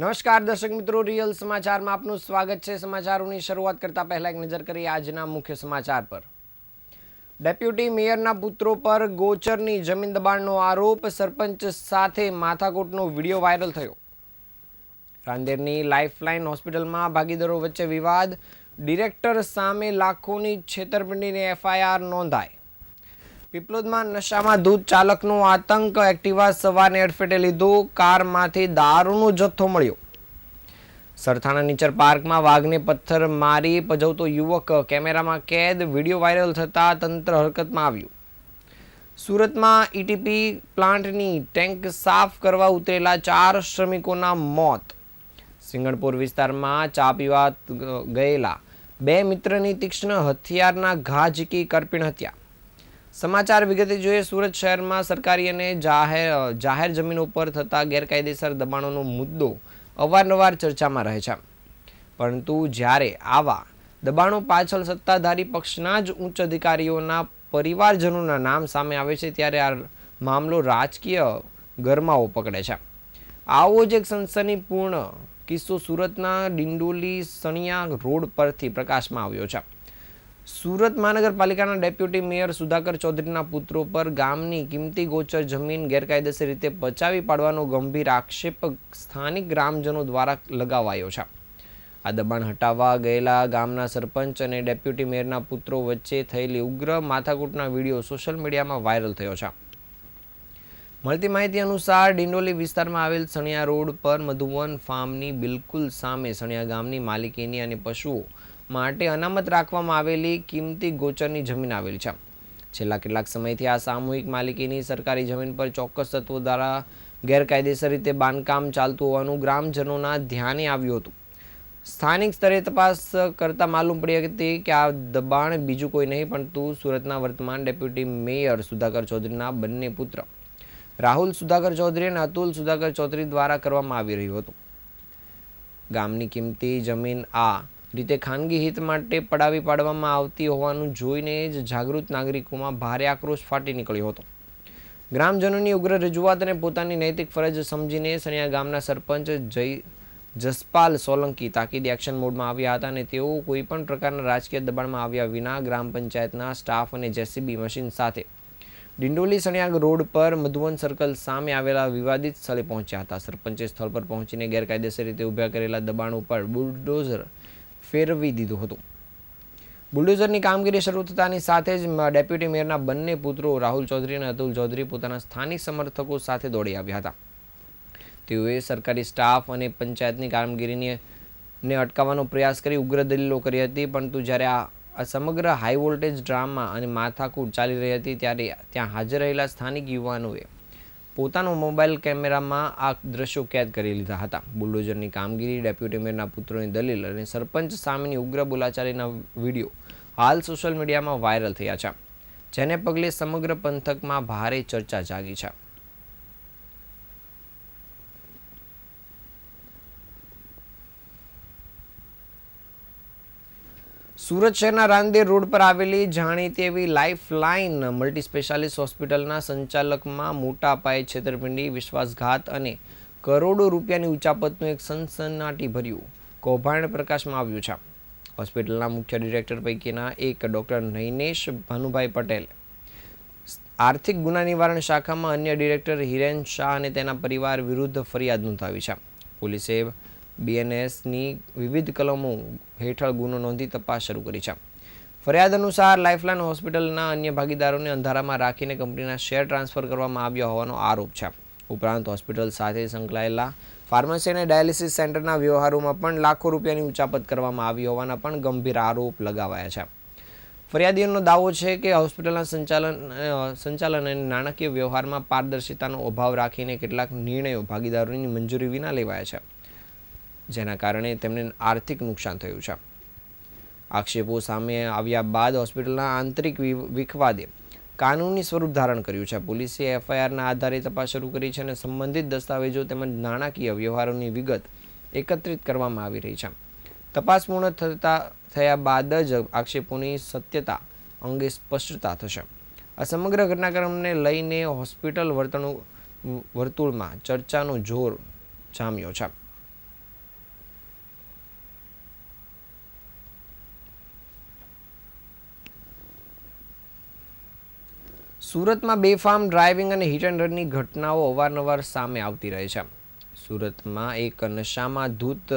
નમસ્કાર દર્શક મિત્રો, રિયલ સમાચારમાં આપનું સ્વાગત છે। સમાચારોની શરૂઆત કરતા પહેલા એક નજર કરીએ આજના મુખ્ય સમાચાર પર। ડેપ્યુટી મેયરના પુત્રો પર ગોચરની જમીન દબાણનો આરોપ, સરપંચ સાથે માથાકૂટનો વિડીયો વાયરલ થયો। રાંદેરની લાઇફલાઇન હોસ્પિટલમાં ભાગીદારો વચ્ચે વિવાદ, ડિરેક્ટર સામે લાખોની છેતરપિંડીની એફઆઈઆર નોંધાઈ। પીપલોદમાં નશામાં ધૂત ચાલકનો આતંક, એક્ટિવા સવારને અડફેટે લીધું, કારમાંથી દારૂનો જથ્થો મળ્યો। સરથાણા નીચર પાર્કમાં વાઘને પથ્થર મારી પજવતો યુવક કેમેરામાં કેદ, વિડીયો વાયરલ થતા તંત્ર હરકતમાં આવ્યું। સુરતમાં ઈટીપી પ્લાન્ટની ટેન્ક સાફ કરવા ઉતરેલા 4 શ્રમિકોના મોત। સિંગણપુર વિસ્તારમાં ચા પીવા ગયેલા 2 મિત્રની તીક્ષ્ણ હથિયારના ઘા ઝીકી કરપીણ હત્યા। સમાચાર વિગતે જોઈએ। સુરત શહેરમાં સરકારી અને જાહેર જમીનો પર થતા ગેરકાયદેસર દબાણોનો મુદ્દો અવારનવાર ચર્ચામાં રહે છે, પરંતુ જ્યારે આવા દબાણો પાછળ સત્તાધારી પક્ષના જ ઉચ્ચ અધિકારીઓના પરિવારજનોના નામ સામે આવે છે, ત્યારે આ મામલો રાજકીય ગરમાવો પકડે છે। આવો જ એક સનસનીપૂર્ણ કિસ્સો સુરતના ડિંડોલી સણિયા રોડ પરથી પ્રકાશમાં આવ્યો છે। સુરત મહાનગરપાલિકાના ડેપ્યુટી મેયર સુધાકર ચૌધરીના પુત્રો પર ગામની કિંમતી ગોચર જમીન ગેરકાયદેસર રીતે પચાવી પાડવાનો ગંભીર આક્ષેપ સ્થાનિક ગ્રામજનો દ્વારા લગાવાયો છે। આ દબાણ હટાવવા ગયેલા ગામના સરપંચ અને ડેપ્યુટી મેયરના પુત્રો વચ્ચે થયેલી ઉગ્ર માથાકૂટના વિડીયો સોશિયલ મીડિયામાં વાયરલ થયો છે। મળતી માહિતી અનુસાર ડિંડોલી વિસ્તારમાં આવેલ સણિયા રોડ પર મધુવન ફાર્મની બિલકુલ સામે સણિયા ગામની માલિકીની અને પશુઓ માટે અનામત રાખવામાં આવેલી કિંમતી ગોચરની જમીન આવેલી છે। છેલ્લા કેટલાક સમયથી આ સામૂહિક માલિકીની સરકારી જમીન પર ચોક્કસ તત્વો દ્વારા ગેરકાયદેસર રીતે બાંધકામ ચાલતું હોવાનું ગ્રામજનોના ધ્યાને આવ્યું હતું। સ્થાનિક સ્તરે તપાસ કરતા માલુમ પડી હતી કે આ દબાણ બીજું કોઈ નહીં પરંતુ સુરતના વર્તમાન ડેપ્યુટી મેયર સુધાકર ચૌધરીના બંને પુત્ર રાહુલ સુધાકર ચૌધરી અને અતુલ સુધાકર ચૌધરી દ્વારા કરવામાં આવી રહ્યું હતું। ગામની કિંમતી જમીન આ રીતે ખાનગી હિત માટે પડાવી પાડવામાં આવતી હોવાનું જોઈને જ જાગૃત નાગરિકોમાં ભારે આક્રોશ ફાટી નીકળ્યો હતો। ગ્રામજનોની ઉગ્ર રજૂઆત અને પોતાની નૈતિક ફરજ સમજીને સણિયા ગામના સરપંચ જસપાલ સોલંકી તાકીદ એક્શન મોડમાં આવ્યા હતા અને તેઓ કોઈપણ પ્રકારના રાજકીય દબાણમાં આવ્યા વિના ગ્રામ પંચાયતના સ્ટાફ અને જેસીબી મશીન સાથે ડિંડોલી સણિયા રોડ પર મધુવન સર્કલ સામે આવેલા વિવાદિત સ્થળે પહોંચ્યા હતા। સરપંચે સ્થળ પર પહોંચીને ગેરકાયદેસર રીતે ઊભા કરેલા દબાણ ઉપર બુલડોઝર ફેરવી દીધું હતું। બુલડોઝરની કામગીરી શરૂ થતાની સાથે જ ડેપ્યુટી મેયરના બંને પુત્રો રાહુલ ચૌધરી અને અતુલ ચૌધરી પોતાના સ્થાનિક સમર્થકો સાથે દોડી આવ્યા હતા। તેઓએ સરકારી સ્ટાફ અને પંચાયતની કામગીરીને અટકાવવાનો પ્રયાસ કરી ઉગ્ર દલીલો કરી હતી, પરંતુ જ્યારે આ સમગ્ર હાઈ વોલ્ટેજ ડ્રામા અને માથાકૂટ ચાલી રહી હતી ત્યારે ત્યાં હાજર રહેલા સ્થાનિક યુવાનોએ પોતાનો મોબાઈલ કેમેરામાં આ દ્રશ્યો કેદ કરી લીધા હતા। બુલડોઝરની કામગીરી, ડેપ્યુટી મેયરના પુત્રોની દલીલ અને સરપંચ સામેની ઉગ્ર બોલાચાલીના વિડીયો હાલ સોશિયલ મીડિયામાં વાયરલ થયા છે, જેને પગલે સમગ્ર પંથકમાં ભારે ચર્ચા જાગી છે। સુરત શહેરના રાંદેર રોડ પર આવેલી જાણીતી એવી લાઇફલાઇન મલ્ટી સ્પેશિયાલિસ્ટ હોસ્પિટલના સંચાલકમાં મોટા પાયે છેતરપિંડી, વિશ્વાસઘાત અને કરોડો રૂપિયાની ઉચાપતનું એક સનસનાટીભર્યું કૌભાંડ પ્રકાશમાં આવ્યું છે। હોસ્પિટલના મુખ્ય ડિરેક્ટર પૈકીના એક ડૉક્ટર નૈનેશ ભાનુભાઈ પટેલ આર્થિક ગુના નિવારણ શાખામાં અન્ય ડિરેક્ટર હિરેન શાહ અને તેના પરિવાર વિરુદ્ધ ફરિયાદ નોંધાવી છે। પોલીસે બીએનએસની વિવિધ કલમો હેઠળ ગુનો નોંધી તપાસ શરૂ કરી છે। ફરિયાદ અનુસાર લાઇફલાઇન હોસ્પિટલના અન્ય ભાગીદારોને અંધારામાં રાખીને કંપનીના શેર ટ્રાન્સફર કરવામાં આવ્યા હોવાનો આરોપ છે। ઉપરાંત હોસ્પિટલ સાથે સંકળાયેલા ફાર્મસી અને ડાયાલિસિસ સેન્ટરના વ્યવહારોમાં પણ લાખો રૂપિયાની ઉચાપત કરવામાં આવી હોવાના પણ ગંભીર આરોપ લગાવાયા છે। ફરિયાદીઓનો દાવો છે કે હોસ્પિટલના સંચાલન અને નાણાકીય વ્યવહારમાં પારદર્શિતાનો અભાવ રાખીને કેટલાક નિર્ણયો ભાગીદારોની મંજૂરી વિના લેવાયા છે, જેના કારણે તેમને આર્થિક નુકસાન થયું છે। આક્ષેપો સામે આવ્યા બાદ હોસ્પિટલના આંતરિક વિખવાદે કાનૂની સ્વરૂપ ધારણ કર્યું છે। પોલીસે એફઆઈઆરના આધારે તપાસ શરૂ કરી છે અને સંબંધિત દસ્તાવેજો તેમજ નાણાકીય વ્યવહારોની વિગત એકત્રિત કરવામાં આવી રહી છે। તપાસ પૂર્ણ થયા બાદ જ આક્ષેપોની સત્યતા અંગે સ્પષ્ટતા થશે। આ સમગ્ર ઘટનાક્રમને લઈને હોસ્પિટલ વર્તુળમાં ચર્ચાનો જોર જામ્યો છે। સુરતમાં બેફામ ડ્રાઇવિંગ અને હિટ એન્ડ રનની ઘટનાઓ અવારનવાર સામે આવતી રહે છે. સુરતમાં એક નશામાં ધૂત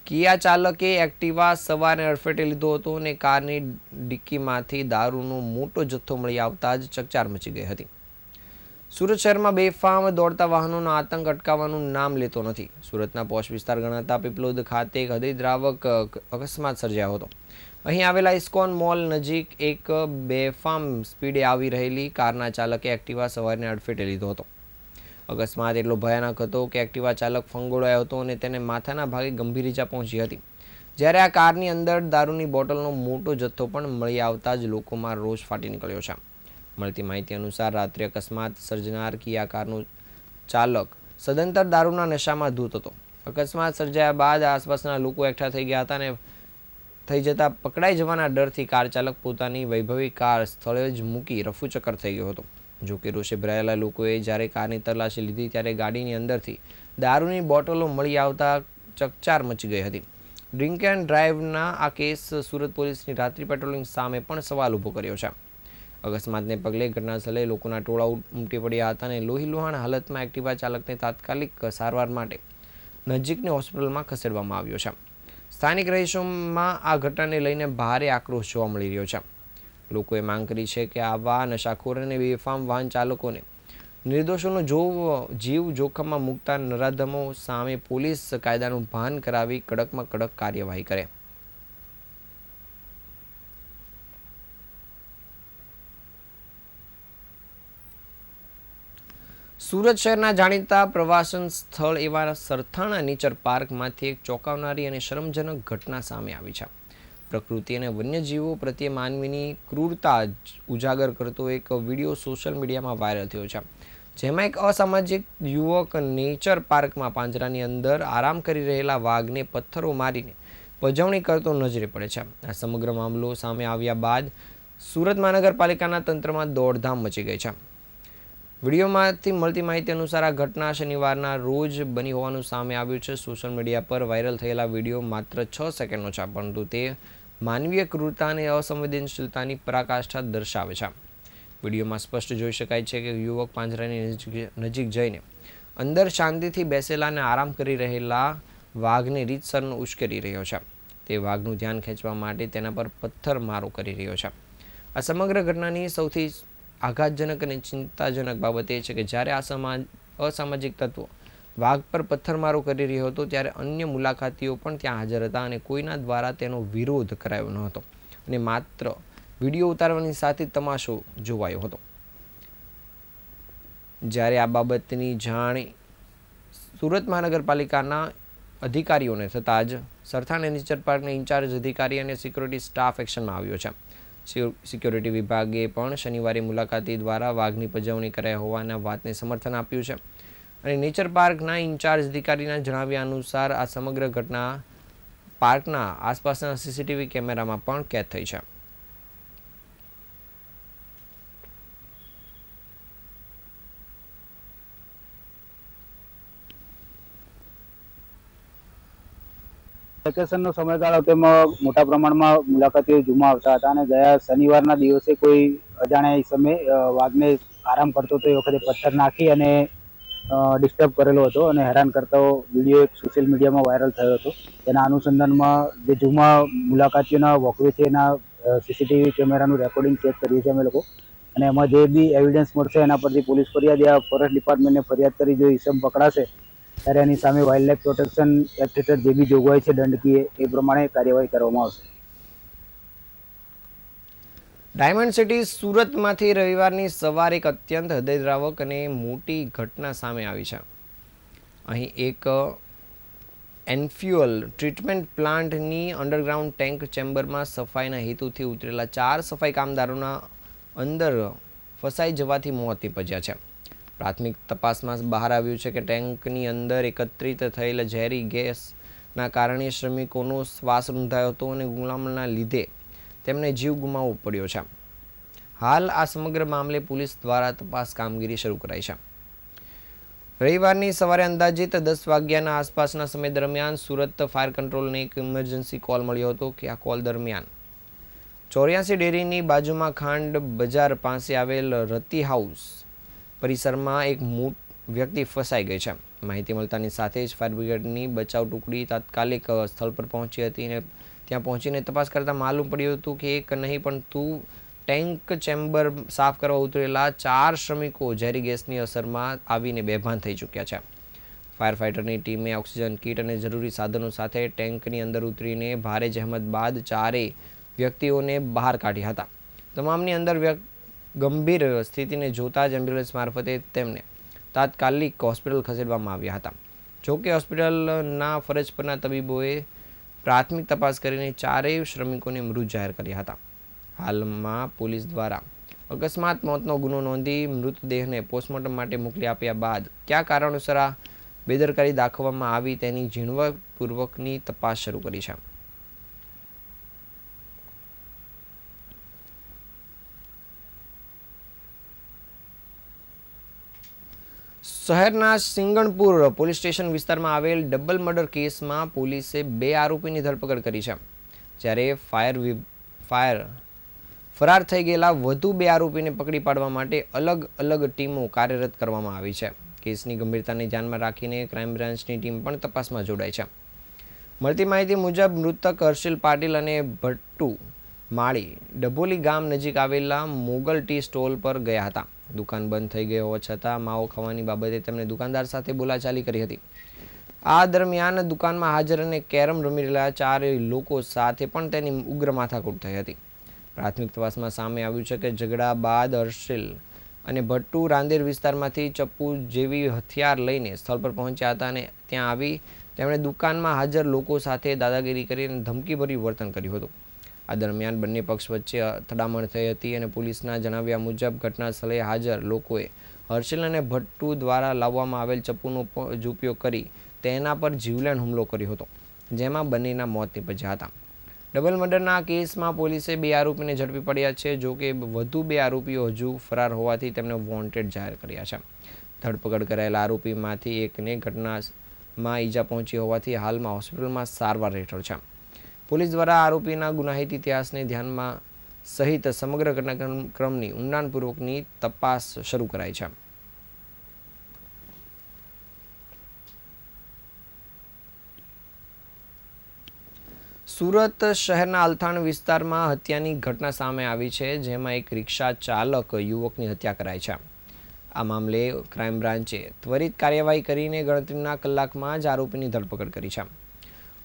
કિયા ચાલકે એક્ટિવા સવારને અડફેટે લીધો હતો અને કારની ડિક્કીમાંથી દારૂનો મોટો જથ્થો મળી આવતા જ ચકચાર મચી ગઈ હતી. સુરત શહેરમાં બેફામ દોડતા વાહનોનો આતંક અટકાવવાનું નામ લેતો નથી. સુરતના પોશ વિસ્તાર ગણાતા પીપલોદ ખાતે એક હૃદયદ્રાવક અકસ્માત સર્જાયો હતો. અહીં આવેલા ઇસ્કોન મોલ નજીક એક બેફામ સ્પીડે આવી રહેલી કારના ચાલકે એક્ટિવા સવારને અડફેટે લીધો હતો. અકસ્માત એટલો ભયાનક હતો કે એક્ટિવા ચાલક ફંગોળાયો હતો અને તેને માથાના ભાગે ગંભીર ઈજા પહોંચી હતી. જ્યારે આ કારની અંદર દારૂની બોટલનો મોટો જથ્થો પણ મળી આવતા જ લોકોમાં રોષ ફાટી નીકળ્યો છે. મળતી માહિતી અનુસાર રાત્રે અકસ્માત સર્જનાર કિયા કારનો ચાલક સદંતર દારૂના નશામાં ધૂત હતો. અકસ્માત સર્જાયા બાદ આસપાસના લોકો એકઠા થઈ ગયા હતા અને થઈ જતા પકડાઈ જવાના ડરથી કાર ચાલક પોતાની વૈભવી કાર સ્થળે જ મૂકી રફુચક્કર થઈ ગયો હતો. જોકે રોષે ભરાયેલા લોકોએ જ્યારે કારની તલાશી લીધી ત્યારે ગાડીની અંદરથી દારૂની બોટલો મળી આવતા ચકચાર મચી ગઈ હતી. ડ્રિંક એન્ડ ડ્રાઈવના આ કેસ સુરત પોલીસની રાત્રિ પેટ્રોલિંગ સામે પણ સવાલ ઊભો કર્યો છે. અકસ્માતને પગલે ઘટનાસ્થળે લોકોના ટોળા ઉમટી પડ્યા હતા અને લોહીલુહાણ હાલતમાં એક્ટિવા ચાલકને તાત્કાલિક સારવાર માટે નજીકની હોસ્પિટલમાં ખસેડવામાં આવ્યો છે. સ્થાનિક રહીશોમાં આ ઘટનાને લઈને ભારે આક્રોશ જોવા મળી રહ્યો છે. લોકોએ માંગ કરી છે કે આવા નશાખોર અને બેફામ વાહન ચાલકોને નિર્દોષોનો જીવ જોખમમાં મૂકતા નરાધમો સામે પોલીસ કાયદાનું ભાન કરાવી કડકમાં કડક કાર્યવાહી કરે. સુરત શહેરના જાણીતા પ્રવાસન સ્થળ એવા સરથાણા નેચર પાર્કમાંથી એક ચોંકાવનારી અને શરમજનક ઘટના સામે આવી છે. પ્રકૃતિ અને વન્યજીવો પ્રત્યે માનવીની ક્રૂરતા ઉજાગર કરતો એક વિડીયો સોશિયલ મીડિયામાં વાયરલ થયો છે. જેમાં એક અસામાજિક યુવક નેચર પાર્કમાં પાંજરાની અંદર આરામ કરી રહેલા વાઘને પથ્થરો મારીને પજવણી કરતો નજરે પડે છે. આ સમગ્ર મામલો સામે આવ્યા બાદ સુરત મહાનગરપાલિકાના તંત્રમાં દોડધામ મચી ગઈ છે. વિડીયોમાંથી મળતી માહિતી અનુસાર આ ઘટના શનિવારના રોજ બની હોવાનું સામે આવ્યું છે. સોશિયલ મીડિયા પર વાયરલ થયેલા વિડીયો માત્ર 6 સેકન્ડનો છે, પરંતુ તે માનવીય ક્રૂરતા અને અસંવેદનશીલતાની પરાકાષ્ઠા દર્શાવે છે. વિડીયોમાં સ્પષ્ટ જોઈ શકાય છે કે યુવક પાંજરાની નજીક જઈને અંદર શાંતિથી બેસેલા અને આરામ કરી રહેલા વાઘને રીતસરનો ઉશ્કેરી રહ્યો છે. તે વાઘનું ધ્યાન ખેંચવા માટે તેના પર પથ્થરમારો કરી રહ્યો છે. આ સમગ્ર ઘટનાની સૌથી આઘાતજનક અને ચિંતાજનક બાબત એ છે કે જ્યારે અસામાજિક તત્વો વાઘ પર પથ્થરમારો કરી રહ્યો હતો ત્યારે અન્ય મુલાકાતીઓ પણ ત્યાં હાજર હતા અને કોઈના દ્વારા તેનો વિરોધ કરાયો ન હતો અને માત્ર વિડીયો ઉતારવાની સાથે તમાશો જોવાયો હતો. જ્યારે આ બાબતની જાણ સુરત મહાનગરપાલિકાના અધિકારીઓને થતાં જ સરથાણા નેચર પાર્કના ઇન્ચાર્જ અધિકારી અને સિક્યોરિટી સ્ટાફ એક્શનમાં આવ્યો છે. સિક્યોરિટી વિભાગે પણ શનિવારે મુલાકાતી દ્વારા વાઘની પજવણી કરાઈ હોવાના વાતને સમર્થન આપ્યું છે અને નેચર પાર્કના ઇન્ચાર્જ અધિકારીના જણાવ્યા અનુસાર આ સમગ્ર ઘટના પાર્કના આસપાસના સીસીટીવી કેમેરામાં પણ કેદ થઈ છે. વેકેશનનો સમયગાળો તેમાં મોટા પ્રમાણમાં મુલાકાતીઓ ઝૂમા આવતા હતા અને ગયા શનિવારના દિવસે કોઈ અજાણ્યા સમયે વાઘને આરામ કરતો તો એ વખતે પથ્થર નાખી અને ડિસ્ટર્બ કરેલો હતો અને હેરાન કરતો વિડીયો એક સોશિયલ મીડિયામાં વાયરલ થયો હતો. તેના અનુસંધાનમાં જે ઝૂમા મુલાકાતીઓના વોકવે છે એના સીસીટીવી કેમેરાનું રેકોર્ડિંગ ચેક કરીએ છીએ અમે લોકો અને એમાં જે બી એવિડન્સ મળશે એના પરથી પોલીસ ફરિયાદ યા ફોરેસ્ટ ડિપાર્ટમેન્ટને ફરિયાદ કરી જો ઈસમ પકડાશે ત્યારે એની સામે વાઇલ્ડ લાઇફ પ્રોટેક્શન એક્ટ હેઠળ જે બી જોગવાઈ છે દંડકીય એ પ્રમાણે કાર્યવાહી કરવામાં આવશે. ડાયમંડ સિટી સુરતમાંથી રવિવારની સવારે એક અત્યંત હૃદયદ્રાવક અને મોટી ઘટના સામે આવી છે. અહીં એક એનફ્યુઅલ ટ્રીટમેન્ટ પ્લાન્ટની અંડરગ્રાઉન્ડ ટેન્ક ચેમ્બરમાં સફાઈના હેતુથી ઉતરેલા 4 સફાઈ કામદારોના અંદર ફસાઈ જવાથી મોત નીપજ્યા છે. પ્રાથમિક તપાસમાં બહાર આવ્યું છે કે ટેન્કની અંદર એકત્રિત થયેલ ઝેરી ગેસના કારણે શ્રમિકોનો શ્વાસ રૂંધાયો હતો અને ગુલામના લીધે તેમને જીવ ગુમાવવો પડ્યો છે. હાલ આ સમગ્ર મામલે પોલીસ દ્વારા તપાસ કામગીરી શરૂ કરાઈ છે. રવિવારની સવારે અંદાજિત 10 વાગ્યાના આસપાસના સમય દરમિયાન સુરત ફાયર કંટ્રોલને એક ઇમરજન્સી કોલ મળ્યો હતો કે આ કોલ દરમિયાન 84 ડેરીની બાજુમાં ખાંડ બજાર પાસે આવેલ રતી હાઉસ પરિસરમાં એક વ્યક્તિ ફસાઈ ગઈ છે. માહિતી મળતાની સાથે જ ફાયર બ્રિગેડની બચાવ ટુકડી તાત્કાલિક સ્થળ પર પહોંચી હતી અને ત્યાં પહોંચીને તપાસ કરતાં માલુમ પડ્યું હતું કે એક નહીં પણ ટેન્ક ચેમ્બર સાફ કરવા ઉતરેલા 4 શ્રમિકો ઝેરી ગેસની અસરમાં આવીને બેભાન થઈ ચૂક્યા છે. ફાયર ફાઇટરની ટીમે ઓક્સિજન કીટ અને જરૂરી સાધનો સાથે ટેન્કની અંદર ઉતરીને ભારે જહેમત બાદ 4 વ્યક્તિઓને બહાર કાઢ્યા હતા. તમામની અંદર ગંભીર સ્થિતિને જોતા જ એમ્બ્યુલન્સ મારફતે તેમને તાત્કાલિક હોસ્પિટલ ખસેડવામાં આવ્યા હતા. જોકે હોસ્પિટલના ફરજ પરના તબીબોએ પ્રાથમિક તપાસ કરીને 4 શ્રમિકોને મૃત જાહેર કર્યા હતા. હાલમાં પોલીસ દ્વારા અકસ્માત મોતનો ગુનો નોંધી મૃતદેહને પોસ્ટમોર્ટમ માટે મોકલી આપ્યા બાદ કયા કારણોસર આ બેદરકારી દાખવવામાં આવી તેની ઝીણવટપૂર્વકની તપાસ શરૂ કરી છે. શહેરના સિંગણપુર પોલીસ સ્ટેશન વિસ્તારમાં આવેલ ડબલ મર્ડર કેસમાં પોલીસે 2 આરોપીની ધરપકડ કરી છે, જ્યારે ફરાર થઈ ગયેલા વધુ 2 આરોપીને પકડી પાડવા માટે અલગ અલગ ટીમો કાર્યરત કરવામાં આવી છે. કેસની ગંભીરતાને ધ્યાનમાં રાખીને ક્રાઇમ બ્રાન્ચની ટીમ પણ તપાસમાં જોડાઈ છે. મળતી માહિતી મુજબ મૃતક હર્ષિલ પાટીલ અને ભટ્ટુ માળી ડભોલી ગામ નજીક આવેલા મોગલ ટી સ્ટોલ પર ગયા હતા. દુકાન બંધ થઈ ગઈ હોવા છતાં માવો ખાવાની બાબતે તેમણે દુકાનદાર સાથે બોલાચાલી કરી હતી. આ દરમિયાન દુકાનમાં હાજર અને કેરમ રમી રહેલા 4 લોકો સાથે પણ તેની ઉગ્ર માથાકૂટ થઈ હતી. પ્રાથમિક તપાસમાં સામે આવ્યું છે કે ઝઘડા બાદ હર્ષિલ અને ભટ્ટુ રાંદેર વિસ્તારમાંથી ચપ્પુ જેવી હથિયાર લઈને સ્થળ પર પહોંચ્યા હતા અને ત્યાં આવી તેમણે દુકાનમાં હાજર લોકો સાથે દાદાગીરી કરીને ધમકીભર્યું વર્તન કર્યું હતું. આ દરમિયાન બંને પક્ષ વચ્ચે અથડામણ થઈ હતી અને પોલીસના જણાવ્યા મુજબ ઘટના સ્થળે હાજર લોકોએ હર્ષિલ અને ભટ્ટુ દ્વારા લાવવામાં આવેલ ચપ્પુનો ઉપયોગ કરી તેના પર જીવલેણ હુમલો કર્યો હતો, જેમાં બંનેના મોત નીપજ્યા હતા. ડબલ મર્ડરના કેસમાં પોલીસે 2 આરોપીને ઝડપી પડ્યા છે. જોકે વધુ 2 આરોપીઓ હજુ ફરાર હોવાથી તેમને વોન્ટેડ જાહેર કર્યા છે. ધરપકડ કરાયેલા આરોપીમાંથી એકને ઘટનામાં ઈજા પહોંચી હોવાથી હાલમાં હોસ્પિટલમાં સારવાર હેઠળ છે. પોલીસ દ્વારા આરોપીના ગુનાહિત ઇતિહાસને ધ્યાનમાં સહિત સમગ્ર ઘટનાક્રમની ઊંડાણપૂર્વકની તપાસ શરૂ કરાઈ છે. સુરત શહેરના અલથાણ વિસ્તારમાં હત્યાની ઘટના સામે આવી છે, જેમાં એક રિક્ષા ચાલક યુવકની હત્યા કરાઈ છે. આ મામલે ક્રાઇમ બ્રાન્ચે ત્વરિત કાર્યવાહી કરીને ગણતરીના કલાકમાં જ આરોપીની ધરપકડ કરી છે.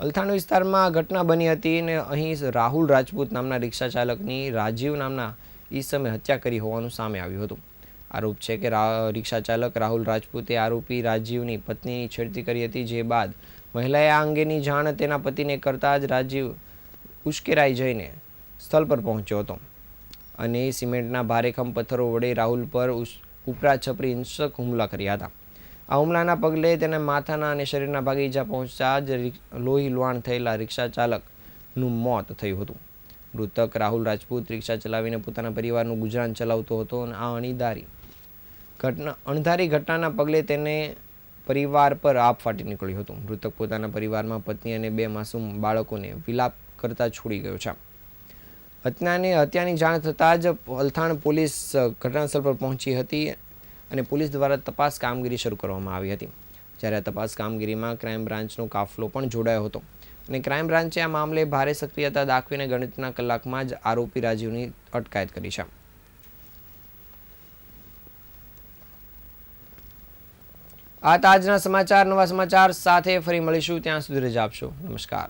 અલથાણ વિસ્તારમાં ઘટના બની હતી અને અહીં રાહુલ રાજપૂત નામના રિક્ષા ચાલકની રાજીવ નામના ઈસમે હત્યા કરી હોવાનું સામે આવ્યું હતું. આરોપ છે કે રિક્ષા ચાલક રાહુલ રાજપૂતે આરોપી રાજીવની પત્નીની છેડતી કરી હતી, જે બાદ મહિલાએ આ અંગેની જાણ તેના પતિને કરતા જ રાજીવ ઉશ્કેરાઈ જઈને સ્થળ પર પહોંચ્યો હતો અને સિમેન્ટના ભારેખમ પથ્થરો વડે રાહુલ પર ઉપરા છપરી હિંસક હુમલા કર્યા હતા. આ હુમલાના પગલે તેને માથાના અને શરીરના ભાગે ઈજા પહોંચતા જ લોહી લુહાણ થયેલા રિક્ષા ચાલકનું મોત થયું હતું. મૃતક રાહુલ રાજપૂત રિક્ષા ચલાવીને પોતાના પરિવારનું ગુજરાન ચલાવતો હતો અને આ અણધારી ઘટનાના પગલે તેને પરિવાર પર આપ ફાટી નીકળ્યું હતું. મૃતક પોતાના પરિવારમાં પત્ની અને 2 માસૂમ બાળકોને વિલાપ કરતા છોડી ગયો છે. હત્યાની જાણ થતાં જ અલથાણ પોલીસ ઘટનાસ્થળ પર પહોંચી હતી અને પોલીસ દ્વારા તપાસ કામગીરી શરૂ કરવામાં આવી હતી. જ્યારે આ તપાસ કામગીરીમાં ક્રાઇમ બ્રાન્ચનો કાફલો પણ જોડાયો હતો અને ક્રાઇમ બ્રાન્ચે આ મામલે ભારે સક્રિયતા દાખવીને ગણતરીના કલાકમાં જ આરોપી રાજીવની અટકાયત કરી છે. આ તાજના સમાચાર. નવા સમાચાર સાથે ફરી મળીશું. ત્યાં સુધી રજા આપશો. નમસ્કાર.